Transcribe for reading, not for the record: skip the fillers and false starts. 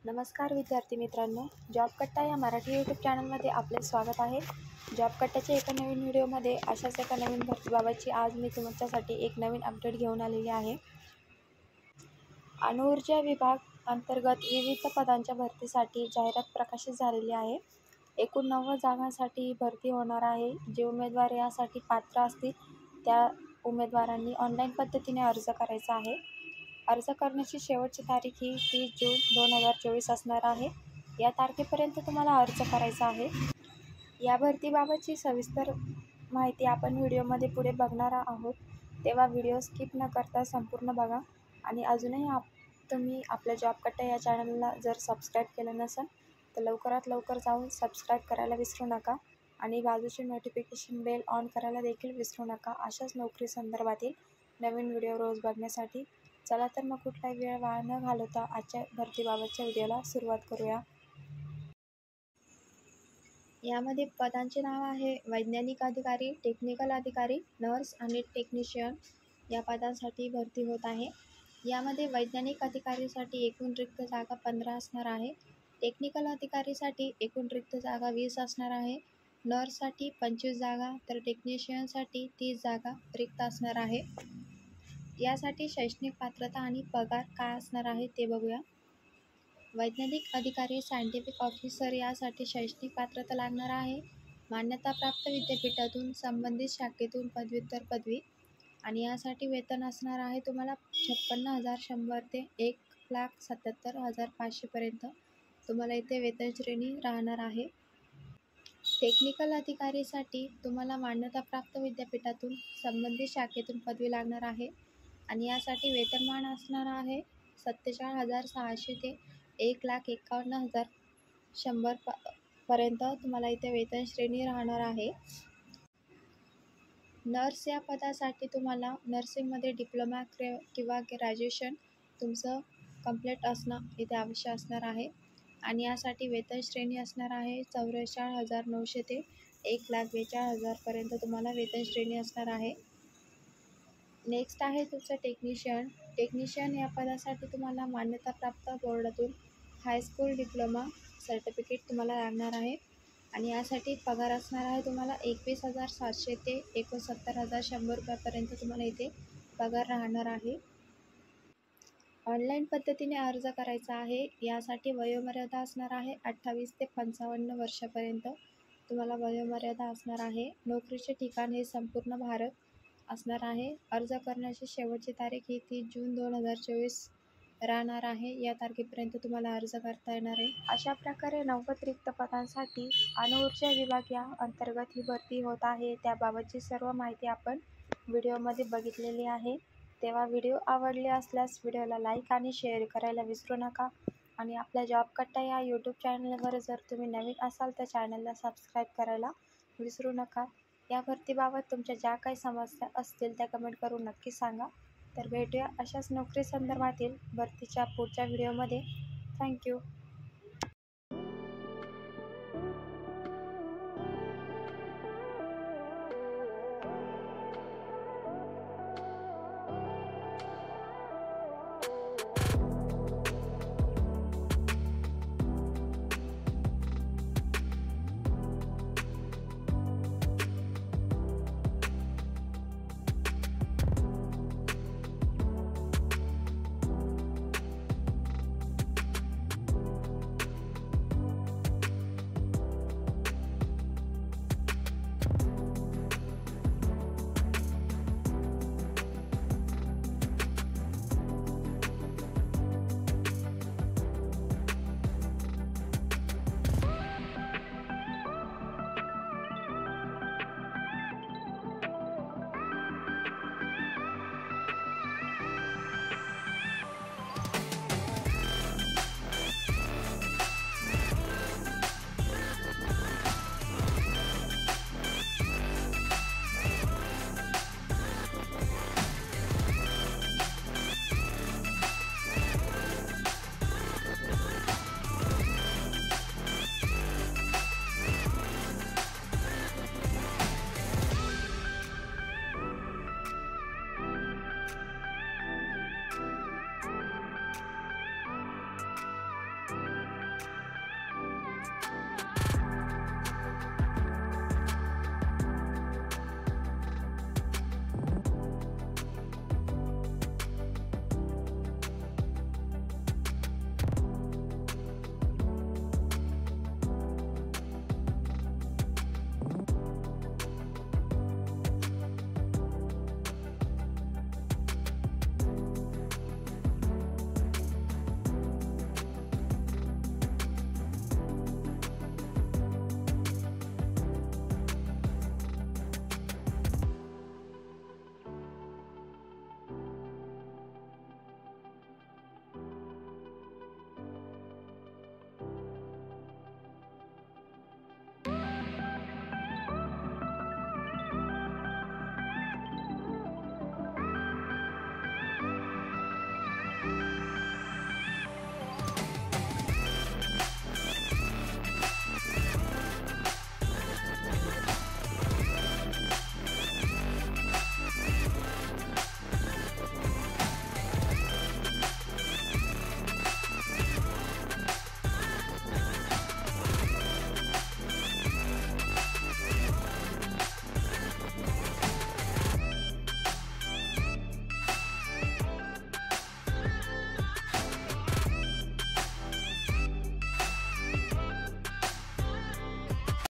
नमस्कार विद्यार्थी मित्रांनो, जॉब कट्टा या मराठी यूट्यूब चॅनलमध्ये आपले स्वागत आहे। जॉब कट्ट्याच्या एका नवीन व्हिडिओमध्ये अशाच एका नवीन भरतीबाबतची आज मी तुमच्यासाठी एक नवीन अपडेट घेऊन आलेली आहे। अणुऊर्जा विभाग अंतर्गत विविध पदांच्या भरतीसाठी जाहिरात प्रकाशित झालेली आहे। एकूण 90 जागांसाठी भरती होणार आहे। जे उमेदवार यासाठी पात्र असतील त्या उमेदवारांनी ऑनलाईन पद्धतीने अर्ज करायचा आहे। अर्ज करण्याची शेवटची तारीख ही 30 जून 2024 असणार आहे। या तारखेपर्यंत तुम्हाला अर्ज करायचा आहे। या भरतीबाबतची सविस्तर माहिती आपण व्हिडिओमध्ये पुढे बघणार आहोत, तेव्हा व्हिडिओ स्किप न करता संपूर्ण बघा। आणि अजूनही तुम्ही आपल्या जॉब कट्टा या चॅनलला जर सबस्क्राईब केलं नसेल तर लवकरात लवकर जाऊन सबस्क्राईब करायला विसरू नका आणि बाजूची नोटिफिकेशन बेल ऑन करायला देखील विसरू नका, अशाच नोकरी संदर्भातील नवीन व्हिडिओ रोज बघण्यासाठी। चला तर मग कुठलाही वेळ वाया न घालवता आजच्या भरतीबाबतच्या व्हिडिओला सुरुवात करूया। यामध्ये पदांचे नाव आहे वैज्ञानिक अधिकारी, टेक्निकल अधिकारी, नर्स आणि टेक्निशियन या पदांसाठी भरती होत आहे। यामध्ये वैज्ञानिक अधिकारीसाठी एकूण रिक्त जागा 15 असणार आहे। टेक्निकल अधिकारीसाठी एकूण रिक्त जागा 20 असणार आहे। नर्ससाठी 25 जागा तर टेक्निशियनसाठी 30 जागा रिक्त असणार आहे। यासाठी शैक्षणिक पात्रता आणि पगार काय असणार आहे ते बघूया। वैज्ञानिक अधिकारी सायंटिफिक ऑफिसर यासाठी शैक्षणिक पात्रता लागणार आहे। मान्यताप्राप्त विद्यापीठातून संबंधित शाखेतून पदव्युत्तर पदवी आणि यासाठी वेतन असणार आहे तुम्हाला 56,100 ते 1,77,500 पर्यंत तुम्हाला इथे वेतन श्रेणी राहणार आहे। टेक्निकल अधिकारीसाठी तुम्हाला मान्यताप्राप्त विद्यापीठातून संबंधित शाखेतून पदवी लागणार आहे आणि यासाठी वेतनमान असणार आहे 47,600 ते 1,51,100 पर्यंत तुम्हाला इथे वेतन श्रेणी राहणार आहे। नर्स या पदासाठी तुम्हाला नर्सिंगमध्ये डिप्लोमा किंवा ग्रॅज्युएशन तुमचं कंप्लीट असणं इथे आवश्यक असणार आहे आणि यासाठी वेतन श्रेणी असणार आहे 44,900 ते 1,42,000 पर्यंत तुम्हाला वेतन श्रेणी असणार आहे। नेक्स्ट आहे तुमचं टेक्निशियन या पदासाठी तुम्हाला मान्यताप्राप्त बोर्डातून हायस्कूल डिप्लोमा सर्टिफिकेट तुम्हाला लागणार आहे आणि यासाठी पगार असणार आहे तुम्हाला 21,700 ते 69,100 रुपयापर्यंत तुम्हाला इथे पगार राहणार आहे। ऑनलाईन पद्धतीने अर्ज करायचा आहे। यासाठी वयोमर्यादा असणार आहे 28 ते 55 वर्षापर्यंत तुम्हाला वयोमर्यादा असणार आहे। नोकरीचे ठिकाण हे संपूर्ण भारत असणार आहे। अर्ज करण्याची शेवटची तारीख ही 30 जून 2024 राहणार आहे। या तारखेपर्यंत तुम्हाला अर्ज करता येणार आहे। अशा प्रकारे 90 रिक्त पदांसाठी अणुऊर्जा विभाग या अंतर्गत ही भरती होत आहे। त्याबाबतची सर्व माहिती आपण व्हिडिओमध्ये बघितलेली आहे। तेव्हा व्हिडिओ आवडले असल्यास व्हिडिओला लाईक आणि शेअर करायला विसरू नका आणि आपल्या जॉब कट्टा या यूट्यूब चॅनलवर जर तुम्ही नवीन असाल तर चॅनलला सबस्क्राईब करायला विसरू नका। या भरतीबाबत तुमच्या ज्या काही समस्या असतील त्या कमेंट करून नक्की सांगा। तर भेटूया अशाच नोकरी संदर्भातील भरतीच्या पुढच्या व्हिडिओमध्ये। थँक्यू।